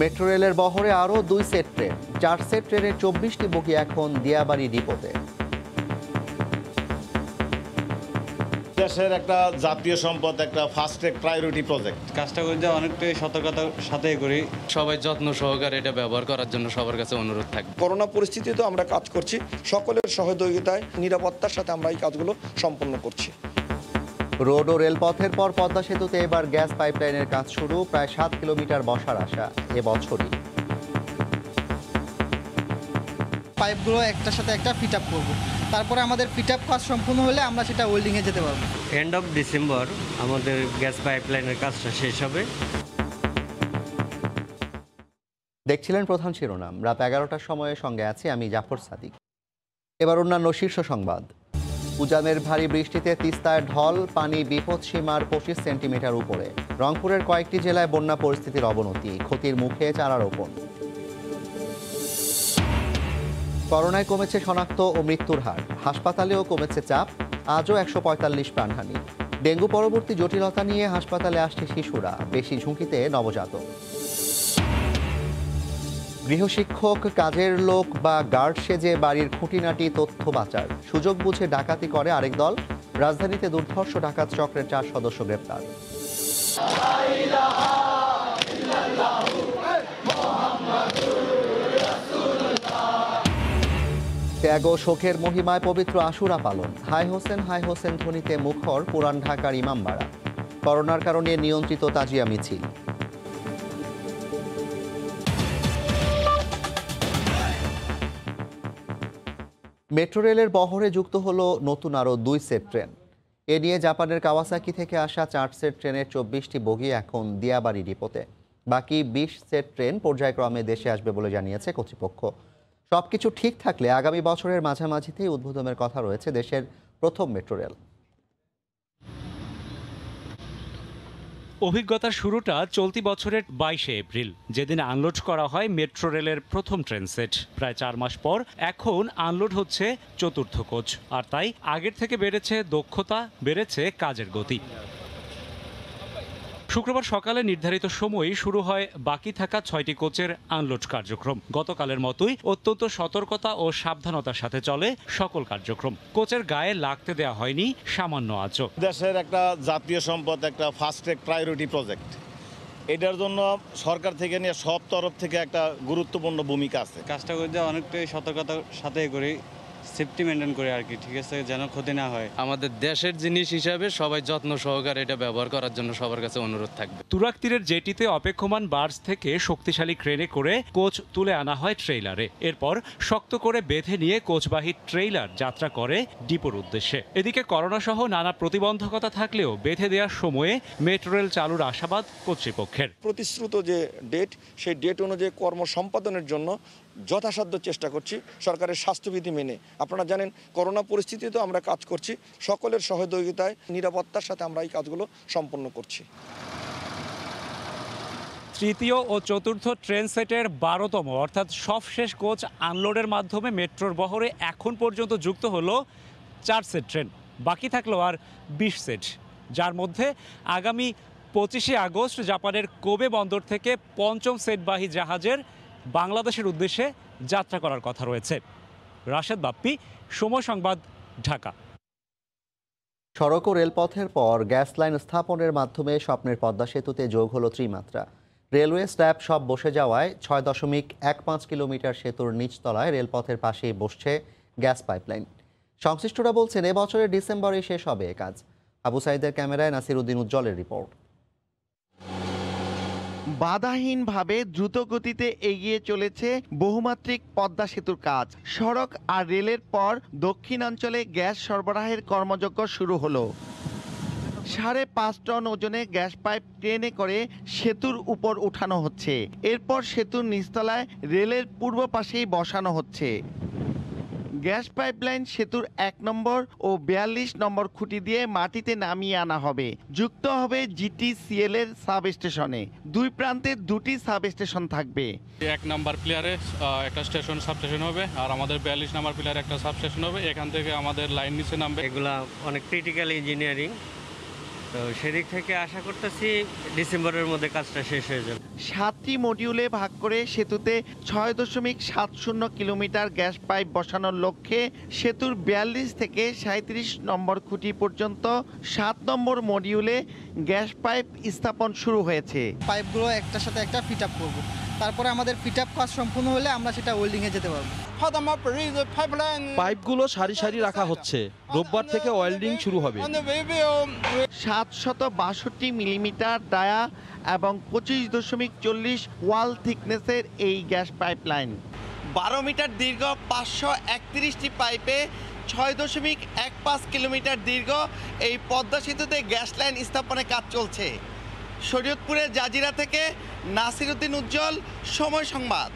Metro রেলের বহরে আরও 2 সেট ট্রেন, 4 সেট ট্রেনের 24টি বগি এখন দিয়াবাড়ি ডিপোতে। দেশের একটা জাতীয় সম্পদ, একটা ফাস্ট ট্র্যাক প্রায়োরিটি প্রজেক্ট। কাজটা করতে অনেকটাই সতর্কতার সাথেই করি। সবাই যত্ন সহকারে এটা ব্যবহার করার জন্য সবার কাছে অনুরোধ থাকবে। করোনা পরিস্থিতিতে আমরা কাজ করছি, সকলের সহযোগিতায় নিরাপত্তার সাথে আমরা এই কাজগুলো সম্পন্ন করছি। রোড ও রেলপথের পর পদ্মা সেতুতে এবার গ্যাস পাইপলাইনের কাজ শুরু, প্রায় 7 কিলোমিটার বসার আশা এবছরই। পাইপগুলো একটার সাথে একটা ফিট আপ করবো, তারপরে আমাদের ফিট আপ কাজ সম্পূর্ণ হলে আমরা সেটা ওয়েল্ডিংয়ে যেতে পারবো। এন্ড অফ ডিসেম্বর আমাদের গ্যাস পাইপলাইনের কাজটা শেষ হবে। দেখছিলেন প্রধান শিরোনাম, রাত 11টার সময়ে সঙ্গে আছি আমি জাফর সাদিক। এবার অন্যান্য শীর্ষ সংবাদ। উজানের ভারী বৃষ্টিতে তিস্তায় ঢল, পানি বিপদসীমার 25 সেন্টিমিটার উপরে। রংপুরের কয়েকটি জেলায় বন্যা পরিস্থিতির অবনতি, ক্ষতির মুখে চারা রোপণ। করোনায় কমেছে শনাক্ত ও মৃত্যুর হার, হাসপাতালেও কমেছে চাপ, আজও 145 প্রাণহানি। ডেঙ্গু পরবর্তী জটিলতা নিয়ে হাসপাতালে আসছে শিশুরা, বেশি ঝুঁকিতে নবজাতক। গৃহশিক্ষক, কাজের লোক বা গার্ড সেজে বাড়ির খুঁটিনাটি তথ্য পাচার, সুযোগ বুঝে ডাকাতি করে আরেক দল। রাজধানীতে দুর্ধর্ষ ডাকাত চক্রের 4 সদস্য গ্রেপ্তার। ত্যাগ ও শোকের মহিমায় পবিত্র আশুরা পালন, হাই হোসেন ধ্বনিতে মুখর পুরান ঢাকার ইমামবাড়া। করোনার কারণে নিয়ন্ত্রিত তাজিয়া মিছিল। মেট্রো রেলের বহরে যুক্ত হলো নতুন আরও 2 সেট ট্রেন। এ নিয়ে জাপানের কাওয়াসাকি থেকে আসা 4 সেট ট্রেনের 24টি বগি এখন দিয়াবাড়ি ডিপোতে। বাকি 20 সেট ট্রেন পর্যায়ক্রমে দেশে আসবে বলে জানিয়েছে কর্তৃপক্ষ। সবকিছু ঠিক থাকলে আগামী বছরের মাঝামাঝিতেই উদ্বোধনের কথা রয়েছে দেশের প্রথম মেট্রো রেল। অভিজ্ঞতার শুরুটা চলতি বছরের 22 এপ্রিল, যেদিন আনলোড করা হয় মেট্রো রেলের প্রথম ট্রেন সেট। প্রায় 4 মাস পর এখন আনলোড হচ্ছে চতুর্থ কোচ, আর তাই আগের থেকে বেড়েছে দক্ষতা, বেড়েছে কাজের গতি। শুক্রবার সকালে নির্ধারিত সময়ই শুরু হয় বাকি থাকা 6টি কোচের আনলোড কার্যক্রম। গতকালের মতোই অত্যন্ত সতর্কতা ও সাবধানতার সাথে চলে সকল কার্যক্রম। কোচের গায়ে লাগতে দেওয়া হয়নি সামান্য আঁচও। দেশের একটা জাতীয় সম্পদ, একটা ফাস্ট ট্র্যাক প্রায়োরিটি প্রজেক্ট। এটার জন্য সরকার থেকে নিয়ে সব তরফ থেকে একটা গুরুত্বপূর্ণ ভূমিকা আছে। কাজটা করতে অনেকটাই সতর্কতার সাথেই করি, সেফটি মেনটেন করি আর কি, ঠিক আছে, যেন ক্ষতি না হয়। আমাদের দেশের জিনিস হিসাবে সবাই যত্ন সহকারে এটা ব্যবহার করার জন্য সবার কাছে অনুরোধ থাকবে। তুরাগ তীরের জেটিতে অপেক্ষমান বার্জ থেকে শক্তিশালী ক্রেনে করে কোচ তুলে আনা হয় ট্রেইলারে। এরপর শক্ত করে বেঁধে নিয়ে কোচবাহী ট্রেইলার যাত্রা করে ডিপোর উদ্দেশ্যে। এদিকে করোনা সহ নানা প্রতিবন্ধকতা থাকলেও বেঁধে দেওয়ার সময়ে মেট্রো রেল চালুর আশাবাদ কর্তৃপক্ষের। প্রতিশ্রুত যে ডেট, সেই ডেট অনুযায়ী কর্ম সম্পাদনের জন্য যথাসাধ্য চেষ্টা করছি সরকারের স্বাস্থ্যবিধি মেনে। আপনারা জানেন করোনা পরিস্থিতিতেও আমরা কাজ করছি, সকলের সহযোগিতায় নিরাপত্তার সাথে আমরা এই কাজগুলো সম্পন্ন করছি। তৃতীয় ও চতুর্থ ট্রেন সেটের 12তম অর্থাৎ সবশেষ কোচ আনলোডের মাধ্যমে মেট্রোর বহরে এখন পর্যন্ত যুক্ত হলো 4 সেট ট্রেন। বাকি থাকলো আর 20 সেট, যার মধ্যে আগামী 25শে আগস্ট জাপানের কোবে বন্দর থেকে 5ম সেটবাহী জাহাজের বাংলাদেশের উদ্দেশ্যে যাত্রা করার কথা রয়েছে। রাশেদ বাপ্পি, সময় সংবাদ, ঢাকা। সড়ক ও রেলপথের পর গ্যাস লাইন স্থাপনের মাধ্যমে স্বপ্নের পদ্মা সেতুতে যোগ হলো ত্রিমাত্রা। রেলওয়ে স্ল্যাব সব বসে যাওয়ায় 6.15 কিলোমিটার সেতুর নিচতলায় রেলপথের পাশেই বসছে গ্যাস পাইপলাইন। সংশ্লিষ্টরা বলছেন এবছরের ডিসেম্বরে শেষ হবে এ কাজ। আবু সাইদের ক্যামেরায় নাসির উদ্দিন উজ্জ্বলের রিপোর্ট। বাধাহীনভাবে দ্রুত গতিতে এগিয়ে চলেছে বহুমাত্রিক পদ্মা সেতুর কাজ। সড়ক আর রেলের পর দক্ষিণাঞ্চলে গ্যাস সরবরাহের কর্মযজ্ঞ শুরু হলো। 5.5 টন ওজনে গ্যাস পাইপ ট্রেনে করে সেতুর উপর উঠানো হচ্ছে। এরপর সেতুর নিচতলায় রেলের পূর্ব পাশেই বসানো হচ্ছে। গ্যাস পাইপলাইন সেতুর 1 নম্বর ও 42 নম্বর খুঁটি দিয়ে মাটিতে নামিয়ে আনা হবে। যুক্ত হবে জিটিসিএল এর সাব স্টেশনে। 2 প্রান্তে 2টি সাব স্টেশন থাকবে। 1 নাম্বার প্লেয়ারে একটা স্টেশন সাব স্টেশন হবে, আর আমাদের 42 নাম্বার প্লেয়ারে একটা সাব স্টেশন হবে। এখান থেকে আমাদের লাইন নিচে নামবে। এগুলা অনেক ক্রিটিক্যাল ইঞ্জিনিয়ারিং, তো সেদিক থেকে আশা করতেছি ডিসেম্বরের মধ্যে কাজটা শেষ হয়ে যাবে। 7টি মডিউলে ভাগ করে সেতুতে 6.70 কিলোমিটার গ্যাস পাইপ বসানোর লক্ষ্যে সেতুর 42 থেকে 37 নম্বর খুঁটি পর্যন্ত 7 নম্বর মডিউলে গ্যাস পাইপ স্থাপন শুরু হয়েছে। পাইপগুলো একটার সাথে একটা ফিট আপ করবো, তারপরে আমাদের ফিট আপ কাজ সম্পূর্ণ হলে আমরা সেটা ওয়েল্ডিংয়ে যেতে পারবো। পাইপগুলো সারি সারি রাখা হচ্ছে, রোববার থেকে ওয়েল্ডিং শুরু হবে। 762 মিলিমিটার ডায়া এবং 25.40 ওয়াল থিকনেসের এই গ্যাস পাইপলাইন 12 মিটার দীর্ঘ 531টি পাইপে 6.15 কিলোমিটার দীর্ঘ এই পদ্মা সেতুতে গ্যাস লাইন স্থাপনের কাজ চলছে। শরীয়তপুরের জাজিরা থেকে নাসির উদ্দিন উজ্জ্বল, সময় সংবাদ।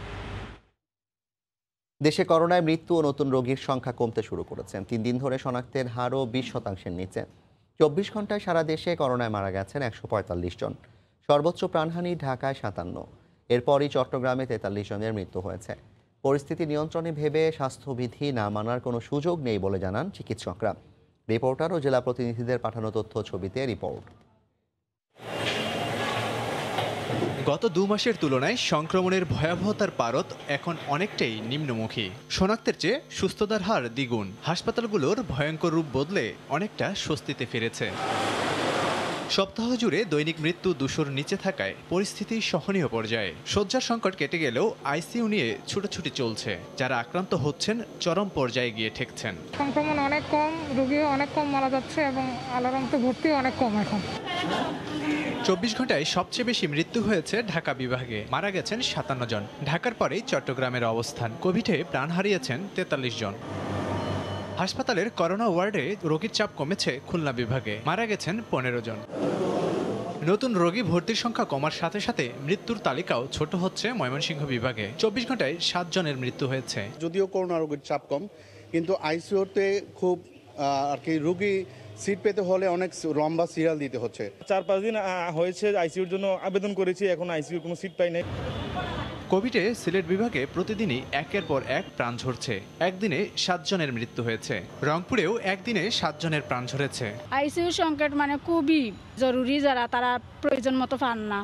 দেশে করোনায় মৃত্যু ও নতুন রোগীর সংখ্যা কমতে শুরু করেছে। 3 দিন ধরে শনাক্তের হারও 20% নিচে। 24 ঘন্টায় সারা দেশে করোনায় মারা গেছেন 145 জন। সর্বোচ্চ প্রাণহানি ঢাকায় 57। এরপরই চট্টগ্রামে 43 জনের মৃত্যু হয়েছে। পরিস্থিতি নিয়ন্ত্রণে ভেবে স্বাস্থ্যবিধি না মানার কোনো সুযোগ নেই বলে জানান চিকিৎসকরা। রিপোর্টার ও জেলা প্রতিনিধিদের পাঠানো তথ্য ছবিতে রিপোর্ট। গত 2 মাসের তুলনায় সংক্রমণের ভয়াবহতার পারদ এখন অনেকটাই নিম্নমুখী। শনাক্তের চেয়ে সুস্থতার হার দ্বিগুণ। হাসপাতালগুলোর ভয়ঙ্কর রূপ বদলে অনেকটা স্বস্তিতে ফিরেছে। সপ্তাহ জুড়ে দৈনিক মৃত্যু 200-র নিচে থাকায় পরিস্থিতি সহনীয় পর্যায়ে। শয্যার সংকট কেটে গেলেও আইসিইউ নিয়ে ছুটোছুটি চলছে। যারা আক্রান্ত হচ্ছেন চরম পর্যায়ে গিয়ে ঠেকছেন। সংক্রমণ অনেক কম, রোগীও অনেক কম মারা যাচ্ছে এবং আল্লাহর রহমতে ভর্তি অনেক কম এখন। 24 ঘন্টায় সবচেয়ে বেশি মৃত্যু হয়েছে ঢাকা বিভাগে, মারা গেছেন 57 জন। ঢাকার পরেই চট্টগ্রামের অবস্থান। কোভিডে প্রাণ হারিয়েছেন 43 জন। হাসপাতালের করোনা ওয়ার্ডে রোগীর চাপ কমেছে খুলনা বিভাগে, মারা গেছেন 15 জন। নতুন রোগী ভর্তির সংখ্যা কমার সাথে সাথে মৃত্যুর তালিকাও ছোট হচ্ছে ময়মনসিংহ বিভাগে। 24 ঘন্টায় 7 জনের মৃত্যু হয়েছে। যদিও করোনা রোগীর চাপ কম, কিন্তু আইসিইউতে খুব আর কি রোগী সিট পেতে হলে অনেক লম্বা সিরিয়াল দিতে হচ্ছে। 4-5 দিন হয়েছে আইসিইউর জন্য আবেদন করেছি, এখন আইসিইউর কোনো সিট পাই নাই। কোভিডে সিলেট বিভাগে প্রতিদিনই একের পর এক প্রাণ ঝরছে। একদিনে 7 জনের মৃত্যু হয়েছে। রংপুরেও একদিনে 7 জনের প্রাণ ঝরেছে। আইসিইউ সংকট মানে খুবই জরুরি, যারা তারা প্রয়োজন মতো পান না।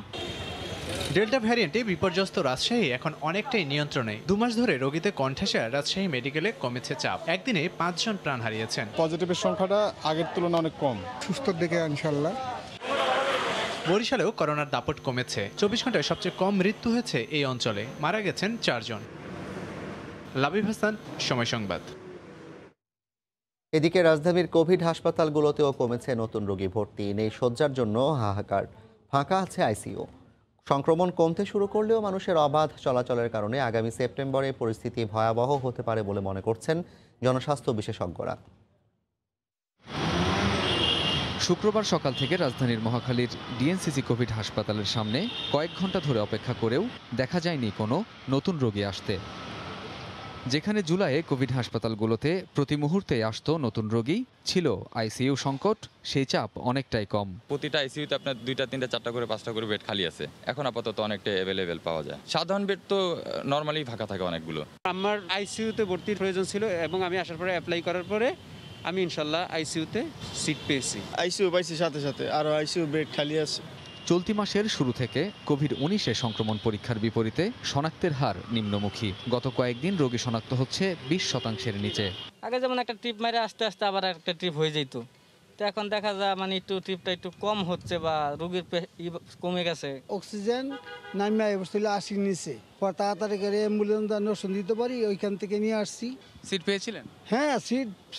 ডেল্টা ভ্যারিয়েন্টে বিপর্যস্ত রাজশাহী এখন অনেকটাই নিয়ন্ত্রণে। 2 মাস ধরে রোগীতে কণ্ঠাসা রাজশাহী মেডিকেলে কমেছে চাপ। একদিনে 5 জন প্রাণ হারিয়েছেন। পজিটিভের সংখ্যাটা আগের তুলনায় অনেক কম। সুস্থ দেখে ইনশাআল্লাহ। বরিশালেও করোনার দাপট কমেছে। 24 ঘন্টায় সবচেয়ে কম মৃত্যু হয়েছে এই অঞ্চলে, মারা গেছেন 4 জন। লাবিব হাসান, সময় সংবাদ। এদিকে রাজধানীর কোভিড হাসপাতালগুলোতেও কমেছে নতুন রোগী ভর্তি। নেই শয্যার জন্য হাহাকার, ফাঁকা আছে আইসিইউ। সংক্রমণ কমতে শুরু করলেও মানুষের অবাধ চলাচলের কারণে আগামী সেপ্টেম্বরে পরিস্থিতি ভয়াবহ হতে পারে বলে মনে করছেন জনস্বাস্থ্য বিশেষজ্ঞরা। শুক্রবার সকাল থেকে রাজধানীর মহাখালীর ডিএনসিসি কোভিড হাসপাতালের সামনে কয়েক ঘন্টা ধরে অপেক্ষা করেও দেখা যায়নি কোনো নতুন রোগী আসতে। যেখানে জুলাইয়ে কোভিড হাসপাতালগুলোতে প্রতি মুহূর্তে আসতো নতুন রোগী, ছিল আইসিইউ সংকট, সেই চাপ অনেকটাই কম। প্রতিটা আইসিইউতে আপনার 2টা 3টা 4টা করে 5টা করে বেড খালি আছে। এখন আপাতত অনেকটা অ্যাভেলেবেল পাওয়া যায়। সাধারণ বেড তো নর্মালি ফাঁকা থাকে অনেকগুলো। আমার আইসিইউতে ভর্তির প্রয়োজন ছিল এবং আমি আসার পরে অ্যাপ্লাই করার পরে আমি ইনশাল্লাহ আইসিইউতে সিট পেয়েছি। আইসিইউ পাইছি, সাথে সাথে আরও আইসিইউ বেড খালি আছে। চলতি মাসের শুরু থেকে কোভিড-19 সংক্রমণ পরীক্ষার বিপরীতে শনাক্তের হার নিম্নমুখী। গত কয়েকদিন রোগী শনাক্ত হচ্ছে 20%-এর নিচে। আগে যেমন একটা ট্রিপ মেরে আস্তে আস্তে আবার একটা ট্রিপ হয়ে যেত, তো এখন দেখা যায় মানে একটু ট্রিপটা একটু কম হচ্ছে বা রোগীর কমে গেছে। অক্সিজেন নামে অবস্থা 80 নিচে, পর তাড়াতাড়ি করে অ্যাম্বুলেন্স নষ্ট দিতে পারি, ওইখান থেকে নিয়ে আসছি। সিট পেয়েছিলেন? হ্যাঁ,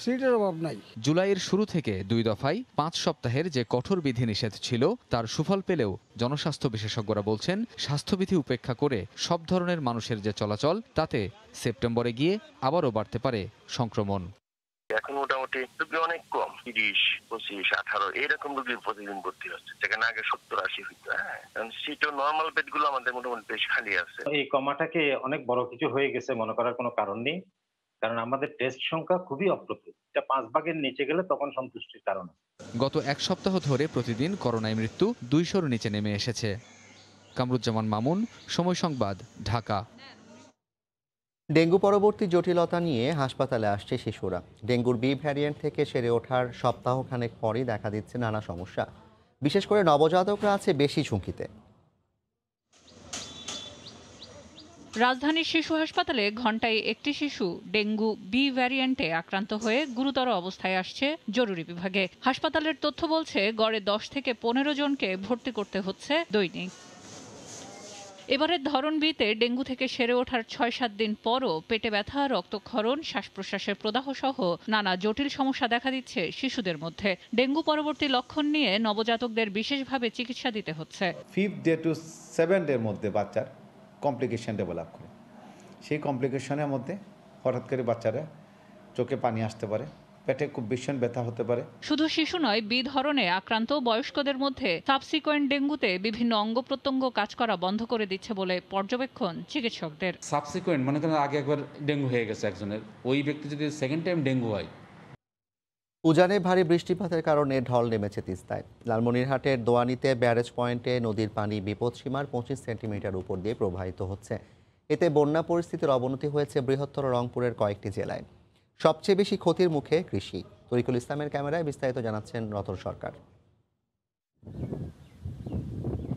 সিটের অভাব নাই। জুলাইয়ের শুরু থেকে 2 দফায় 5 সপ্তাহের যে কঠোর বিধিনিষেধ ছিল তার সুফল পেলেও জনস্বাস্থ্য বিশেষজ্ঞরা বলছেন স্বাস্থ্যবিধি উপেক্ষা করে সব ধরনের মানুষের যে চলাচল, তাতে সেপ্টেম্বরে গিয়ে আবারও বাড়তে পারে সংক্রমণ। এখন মোটামুটি রোগী অনেক কম, 30, 25, 18 এরকম রোগী প্রতিদিন ভর্তি হচ্ছে, যেখানে আগে 70-80 হইতো। সিটও নর্মাল বেডগুলো আমাদের মোটামুটি বেশ খালি আছে। এই কমাটাকে অনেক বড় কিছু হয়ে গেছে মনে করার কোনো কারণ নেই, কারণ আমাদের টেস্ট সংখ্যা খুবই অপ্রতুল। এটা 5 ভাগের নিচে গেলে তখন সন্তুষ্টির কারণ। গত 1 সপ্তাহ ধরে প্রতিদিন করোনায় মৃত্যু 200-র নিচে নেমে এসেছে। কামরুজ্জামান মামুন, সময় সংবাদ, ঢাকা। ডেঙ্গু পরবর্তী জটিলতা নিয়ে হাসপাতালে আসছে শিশুরা। ডেঙ্গুর বি ভ্যারিয়েন্ট থেকে সেরে ওঠার সপ্তাহখানেক পরই দেখা দিচ্ছে নানা সমস্যা। বিশেষ করে নবজাতকরা আছে বেশি ঝুঁকিতে। রাজধানীর শিশু হাসপাতালে ঘণ্টায় একটি শিশু ডেঙ্গু বি ভ্যারিয়েন্টে আক্রান্ত হয়ে গুরুতর অবস্থায় আসছে জরুরি বিভাগে। হাসপাতালের তথ্য বলছে গড়ে 10 থেকে 15 জনকে ভর্তি করতে হচ্ছে দৈনিক। এবারের ধরন বিতে ডেঙ্গু থেকে সেরে ওঠার 6-7 দিন পরও পেটে ব্যথা, রক্তক্ষরণ, শ্বাস প্রশ্বাসের প্রদাহ সহ নানা জটিল সমস্যা দেখা দিচ্ছে শিশুদের মধ্যে। ডেঙ্গু পরবর্তী লক্ষণ নিয়ে নবজাতকদের বিশেষভাবে চিকিৎসা দিতে হচ্ছে। 5 ডে টু 7 ডের মধ্যে বাচ্চার কমপ্লিকেশন ডেভেলপ করে। সেই কমপ্লিকেশনের মধ্যে হঠাৎ করে বাচ্চারা চোখে পানি আসতে পারে, পেটে খুব ভীষণ ব্যথা হতে পারে। শুধু শিশু নয়, বি ধরনে আক্রান্ত বয়স্কদের মধ্যে সাবসিকোয়েন্ট ডেঙ্গুতে বিভিন্ন অঙ্গ প্রত্যঙ্গ কাজ করা বন্ধ করে দিচ্ছে বলে পর্যবেক্ষণ চিকিৎসকদের। সাবসিকোয়েন্ট মনে করেন আগে একবার ডেঙ্গু হয়ে গেছে একজনের, ওই ব্যক্তি যদি সেকেন্ড টাইম ডেঙ্গু হয়। উজানে ভারী বৃষ্টিপাতের কারণে ঢল নেমেছে তিস্তায়। লালমনিরহাটের দোয়ানিতে ব্যারেজ পয়েন্টে নদীর পানি বিপদসীমার 25 সেন্টিমিটার উপর দিয়ে প্রবাহিত হচ্ছে। এতে বন্যা পরিস্থিতির অবনতি হয়েছে বৃহত্তর রংপুরের কয়েকটি জেলায়। সবচেয়ে বেশি ক্ষতির মুখে কৃষি। তরিকুল ইসলামের ক্যামেরায় বিস্তারিত জানাচ্ছেন রতন সরকার।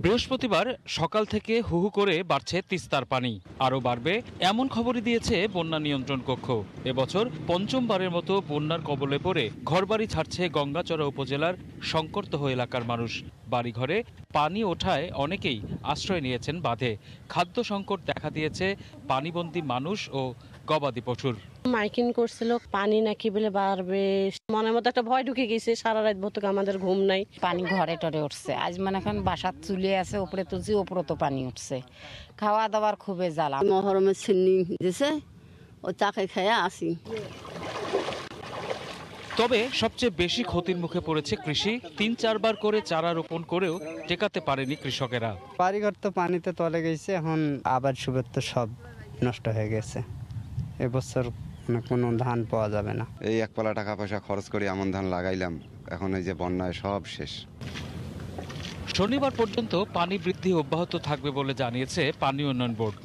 বৃহস্পতিবার সকাল থেকে হুহু করে বাড়ছে তিস্তার পানি, আরও বাড়বে এমন খবরই দিয়েছে বন্যা নিয়ন্ত্রণ কক্ষ। এবছর পঞ্চমবারের মতো বন্যার কবলে পড়ে ঘরবাড়ি ছাড়ছে গঙ্গাচড়া উপজেলার সংকটতহ এলাকার মানুষ। বাড়িঘরে পানি ওঠায় অনেকেই আশ্রয় নিয়েছেন বাঁধে। খাদ্য সংকট দেখা দিয়েছে পানিবন্দী মানুষ ও গবাদি পশুর। মাইকিং করছিল পানি নাকি বলে বাড়বে, মনের মধ্যে একটা ভয় ঢুকে গেছে। সারা রাত ভোর আমাদের ঘুম নাই। পানি ঘরে টরে উঠছে, আজ মানে এখন বাসার চুলে আছে, উপরে তুলছি, উপরে তো পানি উঠছে। খাওয়া দাওয়ার খুবই জ্বালা। মহরমের ছিন্নি দিছে, ও চাকে খেয়ে আসি। তবে সবচেয়ে বেশি ক্ষতির মুখে পড়েছে কৃষি। 3-4 বার করে চারা রোপণ করেও টেকাতে পারেনি কৃষকেরা। বাড়িঘর তো পানিতে তলে গেছে, এখন আবার সুবের তো সব নষ্ট হয়ে গেছে। এবছর কোনো ধান পাওয়া যাবে না। এই এক পালা টাকা পয়সা খরচ করে এমন ধান লাগাইলাম, এখন এই যে বন্যায় সব শেষ। শনিবার পর্যন্ত পানি বৃদ্ধি অব্যাহত থাকবে বলে জানিয়েছে পানি উন্নয়ন বোর্ড।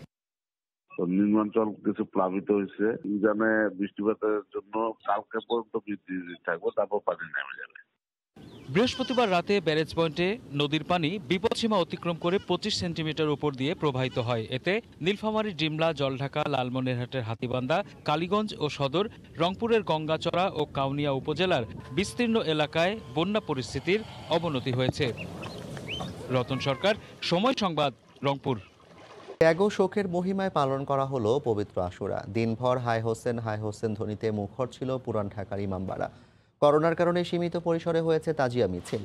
নিম্নাঞ্চল কিছু প্লাবিত হয়েছে, জানে বৃষ্টিপাতের জন্য কালকে পর্যন্ত বৃদ্ধি থাকবে, তারপর পানি নেমে যাবে। বৃহস্পতিবার রাতে ব্যারেজ পয়েন্টে নদীর পানি বিপদসীমা অতিক্রম করে 25 সেন্টিমিটার উপর দিয়ে প্রবাহিত হয়। এতে নীলফামারী, ডিমলা, জলঢাকা, লালমনিরহাটের হাতীবান্ধা, কালীগঞ্জ ও সদর, রংপুরের গঙ্গাচড়া ও কাউনিয়া উপজেলার বিস্তীর্ণ এলাকায় বন্যা পরিস্থিতির অবনতি হয়েছে। রতন সরকার, সময় সংবাদ, রংপুর। ত্যাগ ও শোকের মহিমায় পালন করা হলো পবিত্র আশুরা। দিনভর হায় হোসেন ধ্বনিতে মুখর ছিল পুরান ঢাকার ইমামবাড়া। করোনার কারণে সীমিত পরিসরে হয়েছে তাজিয়া মিছিল।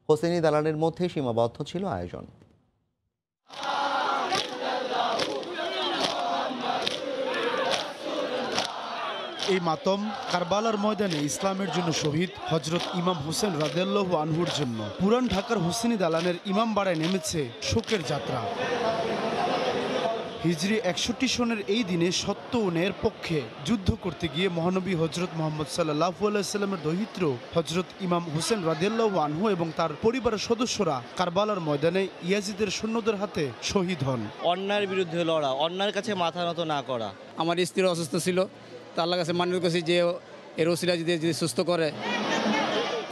হোসেনি দালানের মধ্যে সীমাবদ্ধ ছিল আয়োজন। এই মাতম কারবালার ময়দানে ইসলামের জন্য শহীদ হজরত ইমাম হোসেন রাদিয়াল্লাহু আনহুর জন্য পুরান ঢাকার হোসেনি দালানের ইমামবাড়ায় নেমেছে শোকের যাত্রা। হিজরি 61 সনের এই দিনে সত্য ও ন্যায়ের পক্ষে যুদ্ধ করতে গিয়ে মহানবী হজরত মুহাম্মদ সাল্লাল্লাহু আলাইহি সাল্লামের দহিত্র হজরত ইমাম হোসেন রাদিয়াল্লাহু আনহু এবং তার পরিবারের সদস্যরা কারবালার ময়দানে ইয়াজিদের সৈন্যদের হাতে শহীদ হন। অন্যায়ের বিরুদ্ধে লড়া, অন্যায়ের কাছে মাথা নত না করা। আমার স্ত্রী অসুস্থ ছিল, তা আল্লাহর কাছে মানত করছি যে এর ওসিলা যদি সুস্থ করে।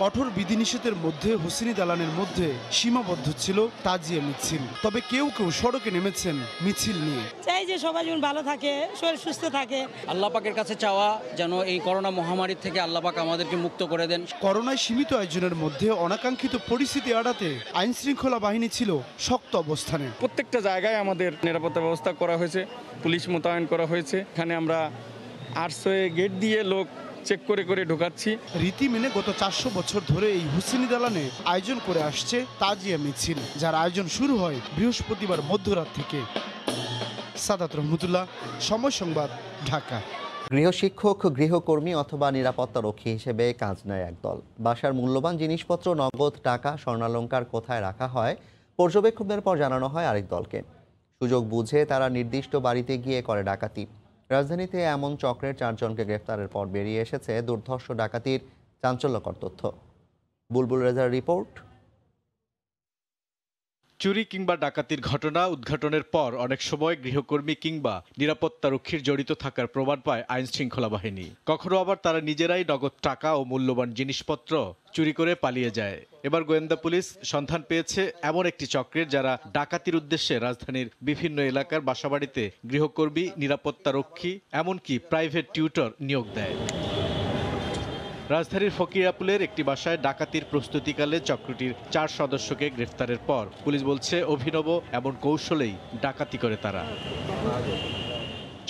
কঠোর বিধিনিষেধের মধ্যে হোসেনি দালানের মধ্যে সীমাবদ্ধ ছিল তাজিয়া মিছিল। তবে কেউ কেউ সড়কে নেমেছেন মিছিল নিয়ে। চাই যে সবাই যেন ভালো থাকে, শরীর সুস্থ থাকে। আল্লাহ পাকের কাছে চাওয়া যেন এই করোনা মহামারী থেকে আল্লাহ পাক আমাদেরকে মুক্ত করে দেন। করোনায় সীমিত আয়োজনের মধ্যে অনাকাঙ্ক্ষিত পরিস্থিতি এড়াতে আইন শৃঙ্খলা বাহিনী ছিল শক্ত অবস্থানে। প্রত্যেকটা জায়গায় আমাদের নিরাপত্তা ব্যবস্থা করা হয়েছে, পুলিশ মোতায়েন করা হয়েছে। এখানে আমরা 800 গেট দিয়ে লোক চেক করে করে ঢোকাচ্ছি। রীতি মেনে গত 400 বছর ধরে এই হোসেনি দালানে আয়োজন করে আসছে তাজিয়া মিছিল, যার আয়োজন শুরু হয় বৃহস্পতিবার মধ্যরাত থেকে। সাদাত রহমতুল্লাহ, সময় সংবাদ, ঢাকা। গৃহশিক্ষক, গৃহকর্মী অথবা নিরাপত্তারক্ষী হিসেবে কাজ নেয় একদল। বাসার মূল্যবান জিনিসপত্র, নগদ টাকা, স্বর্ণালংকার কোথায় রাখা হয় পর্যবেক্ষণের পর জানানো হয় আরেক দলকে। সুযোগ বুঝে তারা নির্দিষ্ট বাড়িতে গিয়ে করে ডাকাতি। রাজধানীতে এমন চক্রের 4 জনকে গ্রেফতারের পর বেরিয়ে এসেছে দুর্ধর্ষ ডাকাতির চাঞ্চল্যকর তথ্য। বুলবুল রেজার রিপোর্ট। চুরি কিংবা ডাকাতির ঘটনা উদ্ঘাটনের পর অনেক সময় গৃহকর্মী কিংবা নিরাপত্তারক্ষীর জড়িত থাকার প্রমাণ পায় আইন শৃঙ্খলা বাহিনী। কখনো আবার তারা নিজেরাই নগদ টাকা ও মূল্যবান জিনিসপত্র চুরি করে পালিয়ে যায়। এবার গোয়েন্দা পুলিশ সন্ধান পেয়েছে এমন একটি চক্রের, যারা ডাকাতির উদ্দেশ্যে রাজধানীর বিভিন্ন এলাকার বাসাবাড়িতে গৃহকর্মী, নিরাপত্তারক্ষী, এমনকি প্রাইভেট টিউটর নিয়োগ দেয়। রাজধানীর ফকিরাপুলের একটি বাসায় ডাকাতির প্রস্তুতিকালে চক্রটির 4 সদস্যকে গ্রেফতারের পর পুলিশ বলছে অভিনব এমন কৌশলেই ডাকাতি করে তারা।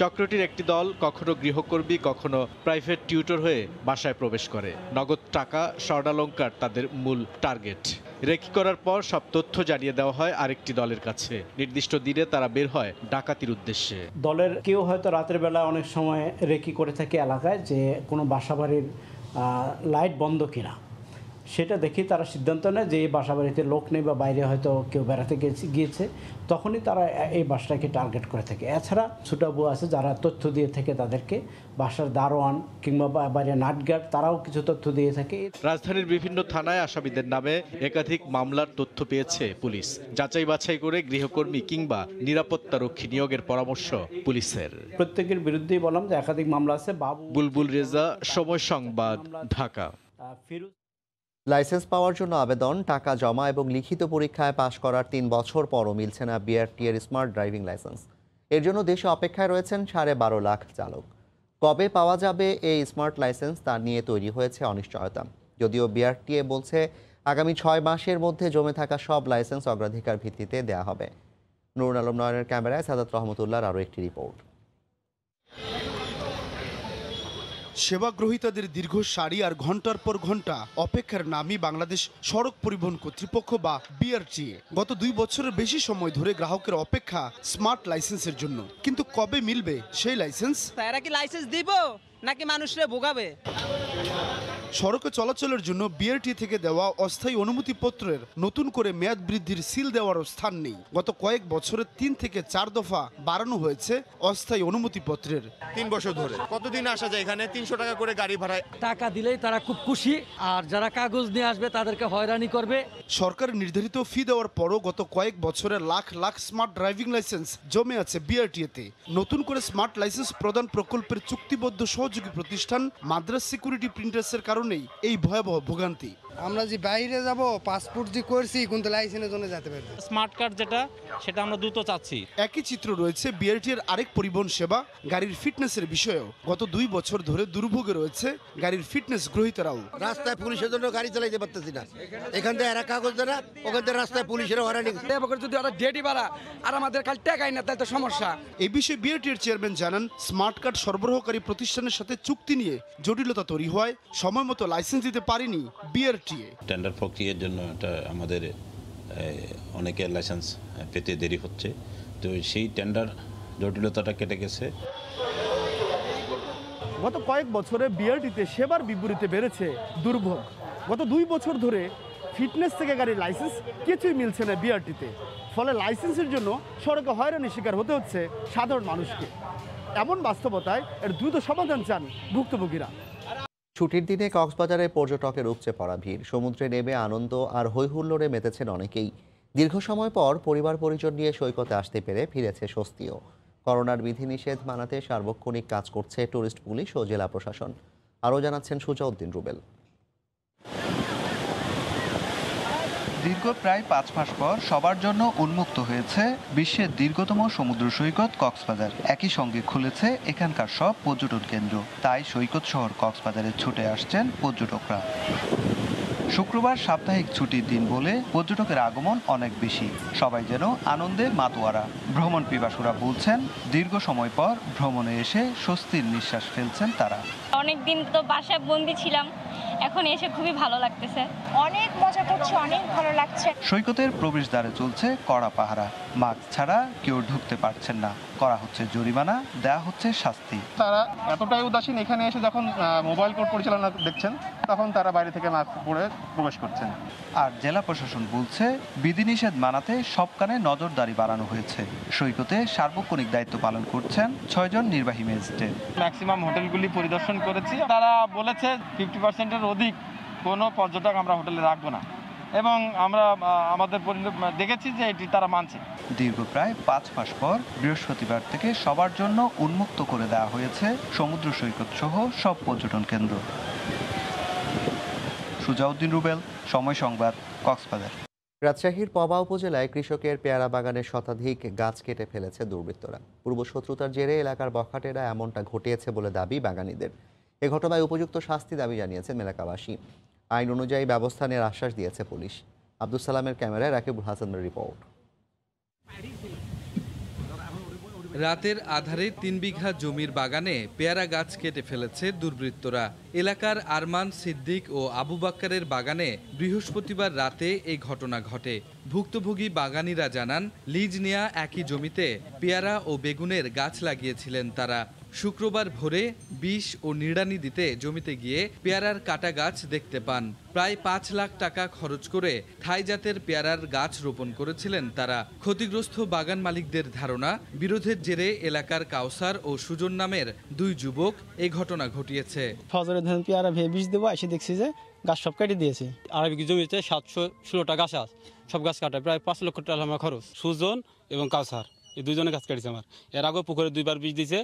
চক্রটির একটি দল কখনো গৃহকর্মী, কখনো প্রাইভেট টিউটর হয়ে বাসায় প্রবেশ করে। নগদ টাকা, স্বর্ণালংকার তাদের মূল টার্গেট। রেকি করার পর সব তথ্য জানিয়ে দেওয়া হয় আরেকটি দলের কাছে। নির্দিষ্ট দিনে তারা বের হয় ডাকাতির উদ্দেশ্যে। দলের কেউ হয়তো রাতের বেলা অনেক সময় রেকি করে থাকে এলাকায়, যে কোনো বাসাবাড়ির লাইট বন্ধ কিনা, সেটা দেখে তারা সিদ্ধান্ত নেয় যে এই বাসাবাড়িতে লোক নেই বা বাইরে হয়তো কেউ বেড়াতে গিয়েছে, তখনই তারা এই বাসাটাকে টার্গেট করে থাকে। এছাড়া ছোটাবু আছে যারা তথ্য দিয়ে থাকে তাদেরকে, বাসার দারোয়ান কিংবা বাইরে নাটগার্ড, তারাও কিছু তথ্য দিয়ে থাকে। রাজধানীর বিভিন্ন থানায় আসামিদের নামে একাধিক মামলার তথ্য পেয়েছে পুলিশ। যাচাই বাছাই করে গৃহকর্মী কিংবা নিরাপত্তারক্ষী নিয়োগের পরামর্শ পুলিশের। প্রত্যেকের বিরুদ্ধেই বললাম যে একাধিক মামলা আছে। বুলবুল রেজা, সময় সংবাদ, ঢাকা। লাইসেন্স পাওয়ার জন্য আবেদন, টাকা জমা এবং লিখিত পরীক্ষায় পাশ করার 3 বছর পরও মিলছে না বিআরটি এর স্মার্ট ড্রাইভিং লাইসেন্স। এর জন্য দেশে অপেক্ষায় রয়েছেন 12.5 লাখ চালক। কবে পাওয়া যাবে এই স্মার্ট লাইসেন্স তা নিয়ে তৈরি হয়েছে অনিশ্চয়তা। যদিও বিআরটিএ বলছে আগামী 6 মাসের মধ্যে জমে থাকা সব লাইসেন্স অগ্রাধিকার ভিত্তিতে দেয়া হবে। নুরুল আলম নয়নের ক্যামেরায় সাদাত রহমতুল্লাহর আরও একটি রিপোর্ট। সেবাগ্রহীতাদের দীর্ঘ সারি আর ঘন্টার পর ঘন্টা অপেক্ষার নামই বাংলাদেশ সড়ক পরিবহন কর্তৃপক্ষ বা বিআরটিএ। গত 2 বছরের বেশি সময় ধরে গ্রাহকের অপেক্ষা স্মার্ট লাইসেন্সের জন্য। কিন্তু কবে মিলবে সেই লাইসেন্স? তারা কি লাইসেন্স দিব নাকি মানুষরে ভোগাবে? সড়কে চলাচলের জন্য বিআরটি থেকে দেওয়া অস্থায়ী অনুমতিপত্রের নতুন করে মেয়াদ বৃদ্ধির সিল দেওয়ারও স্থান নেই। গত কয়েক বছরে 3 থেকে 4 দফা বাড়ানো হয়েছে অস্থায়ী অনুমতিপত্রের। 3 বছর ধরে কতদিন আসা যায় এখানে? 300 টাকা করে গাড়ি ভাড়ায়। টাকা দিলেই তারা খুব খুশি, আর যারা কাগজ নিয়ে আসবে তাদেরকে হয়রানি করবে। সরকার নির্ধারিত ফি দেওয়ার পরও গত কয়েক বছরে lakh lakh smart driving licence জমে আছে বিআরটিএতে। নতুন করে স্মার্ট লাইসেন্স প্রদান প্রকল্পের চুক্তিবদ্ধ সহযোগী প্রতিষ্ঠান মাদ্রাজ সিকিউরিটি প্রিন্টার্সের কারণেই এই ভয়াবহ ভোগান্তি। আমরা যে বাইরে যাব, পাসপোর্ট যে করছি কিন্তু লাইসেন্সের জন্য যেতে পারবো। স্মার্ট কার্ড সেটা আমরা দ্রুত চাচ্ছি। একই চিত্র রয়েছে বিআরটি এর আরেক পরিবহন সেবা গাড়ির ফিটনেসের বিষয়েও। গত 2 বছর ধরে দুর্ভোগে রয়েছে গাড়ির ফিটনেস গ্রহীতারাও। রাস্তায় পুলিশের জন্য গাড়ি চালাইতে পারতেছি না। এখান থেকে এরা কাগজ দেয় না, ওখান থেকে রাস্তায় পুলিশের হয়রানি। যদি ওরা ডেটি বাড়া আর আমাদের কাল টাকাই না, তাহলে তো সমস্যা। এই বিষয়ে বিআরটি এর চেয়ারম্যান জানান, স্মার্ট কার্ড সরবরাহকারী প্রতিষ্ঠানের সাথে চুক্তি নিয়ে জটিলতা তৈরি হয়, সময় মতো লাইসেন্স দিতে পারেনি বিআরটিএ। টেন্ডার প্রক্রিয়ার জন্য এটা আমাদের অনেকের লাইসেন্স পেতে দেরি হচ্ছে, তো সেই টেন্ডার জটিলতাটা কেটে গেছে। গত কয়েক বছরে বিআরটিতে সেবার বিপরীতে বেড়েছে দুর্ভোগ। গত 2 বছর ধরে ফিটনেস থেকে গাড়ির লাইসেন্স কিছুই মিলছে না বিআরটিতে। ফলে লাইসেন্সের জন্য সড়কে হয়রানির শিকার হতে হচ্ছে সাধারণ মানুষকে। এমন বাস্তবতায় এর দ্রুত সমাধান চান ভুক্তভোগীরা। ছুটির দিনে কক্সবাজারে পর্যটকের উপচে পড়া ভিড়। সমুদ্রে নেমে আনন্দ আর হৈহুল্লোড়ে মেতেছেন অনেকেই। দীর্ঘ সময় পর পরিবার পরিজন নিয়ে সৈকতে আসতে পেরে ফিরেছে স্বস্তিও। করোনার বিধিনিষেধ মানাতে সার্বক্ষণিক কাজ করছে টুরিস্ট পুলিশ ও জেলা প্রশাসন। আরও জানাচ্ছেন সুজাউদ্দিন রুবেল। দীর্ঘ প্রায় 5 মাস পর সবার জন্য উন্মুক্ত হয়েছে বিশ্বের দীর্ঘতম সমুদ্র সৈকত কক্সবাজার। একই সঙ্গে খুলেছে এখানকার সব পর্যটন কেন্দ্র। তাই সৈকত শহর কক্সবাজারে ছুটে আসছেন পর্যটকরা। শুক্রবার সাপ্তাহিক ছুটির দিন বলে পর্যটকের আগমন অনেক বেশি। সবাই যেন আনন্দে মাতোয়ারা। ভ্রমণ পিপাসুরা বলছেন, দীর্ঘ সময় পর ভ্রমণে এসে স্বস্তির নিঃশ্বাস ফেলছেন তারা। অনেকদিন তো বাসায় বন্দি ছিলাম, এখন এসে খুবই ভালো লাগতেছে। অনেক মজা করছি, অনেক ভালো লাগছে। সৈকতের প্রবেশদ্বারে চলছে কড়া পাহারা। মাস্ক ছাড়া কেউ ঢুকতে পারছেন না। করা হচ্ছে জরিমানা, দেয়া হচ্ছে শাস্তি। তারা এতটাই উদাসীন, এখানে এসে যখন মোবাইল কোর্ট পরিচালনা দেখছেন তখন তারা বাইরে থেকে মাস্ক পরে প্রবেশ করছেন। আর জেলা প্রশাসন বলছে, বিধিনিষেধ মানাতে সব কানে নজরদারি বাড়ানো হয়েছে। সৈকতে সার্বক্ষণিক দায়িত্ব পালন করছেন 6 জন নির্বাহী ম্যাজিস্ট্রেট। ম্যাক্সিমাম হোটেলগুলি পরিদর্শন করেছি। তারা বলেছে 50%-এর অধিক কোনো পর্যটক আমরা হোটেলে রাখবো না। এবং আমরা আমাদের দেখেছি যে এটি তারা মানছে। দীর্ঘ প্রায় 5 মাস পর বৃহস্পতিবার থেকে সবার জন্য উন্মুক্ত করে দেওয়া হয়েছে সমুদ্র সৈকত সহ সব পর্যটন কেন্দ্র। সুজাউদ্দিন রুবেল, সময় সংবাদ, কক্সবাজার। রাজশাহীর পবা উপজেলায় কৃষকের পেয়ারা বাগানের শতাধিক গাছ কেটে ফেলেছে দুর্বৃত্তরা। পূর্বশত্রুতার জেরে এলাকার বখাটেরা এমনটা ঘটিয়েছে বলে দাবি বাগানীদের। এ ঘটনায় উপযুক্ত শাস্তি দাবি জানিয়েছেন এলাকাবাসী। আইন অনুযায়ী ব্যবস্থা নেওয়ার আশ্বাস দিয়েছে পুলিশ। আব্দুল সালামের ক্যামেরায় রাকিবুল হাসানের রিপোর্ট। রাতের আধারে 3 বিঘা জমির বাগানে পেয়ারা গাছ কেটে ফেলেছে দুর্বৃত্তরা। এলাকার আরমান সিদ্দিক ও আবু বাক্কারের বাগানে বৃহস্পতিবার রাতে এই ঘটনা ঘটে। ভুক্তভোগী বাগানীরা জানান, লিজ নেয়া একই জমিতে পেয়ারা ও বেগুনের গাছ লাগিয়েছিলেন তারা। শুক্রবার ভোরে বিষ ও নিড়ানি দিতে জমিতে গিয়ে পেয়ারার কাটা গাছ দেখতে পান। প্রায় 5 লাখ টাকা খরচ করে থাই জাতের পেয়ারার গাছ রোপণ করেছিলেন তারা। ক্ষতিগ্রস্ত বাগান মালিকদের ধারণা, বিরোধের জেরে এলাকার কাউসার ও সুজন নামের 2 যুবক এই ঘটনা ঘটিয়েছে। ফজরের ধান পেয়ারা ভেবে বিষ দেবো, এসে দেখছি যে গাছ সব কেটে দিয়েছে। আড়াই বিঘা জমিতে 716টা গাছ আছে, সব গাছ কাটায় প্রায় 5 লক্ষ টাকা আমার খরচ। সুজন এবং কাউসার এই 2 জনে গাছ কাটিছে আমার। এর আগে পুকুরে 2বার বিষ দিয়েছে,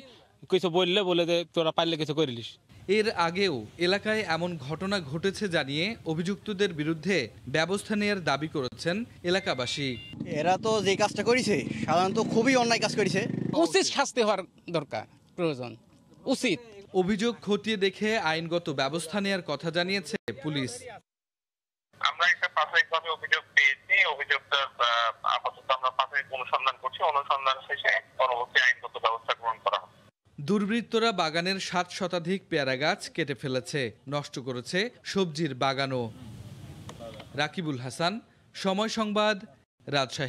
কিছু বলে যে তোরা পারলে কিছু করিলিস। এর আগেও এলাকায় এমন ঘটনা ঘটেছে জানিয়ে অভিযুক্তদের বিরুদ্ধে ব্যবস্থা নেওয়ার দাবি করেছেন এলাকাবাসী। এরা তো যে কাজটা করেছে সাধারণত খুবই অন্যায় কাজ করেছে, উচিত শাস্তি হওয়ার দরকার, প্রয়োজন, উচিত। অভিযোগ খতিয়ে দেখে আইনগত ব্যবস্থা নেওয়ার কথা জানিয়েছে পুলিশ। আমরা একটা প্রাথমিকভাবে অভিযোগ পেয়েছি, অভিযোগটা আপাতত আমরা প্রাথমিক অনুসন্ধান করছি, অনুসন্ধান শেষে পরবর্তী আইনগত ব্যবস্থা গ্রহণ করা হবে। দুর্বৃত্তরা বাগানের 7 শতাধিক পেয়ারা গাছ কেটে ফেলেছে, নষ্ট করেছে সবজির বাগানও। রাকিবুল হাসান, সময় সংবাদ, রাজশাহী।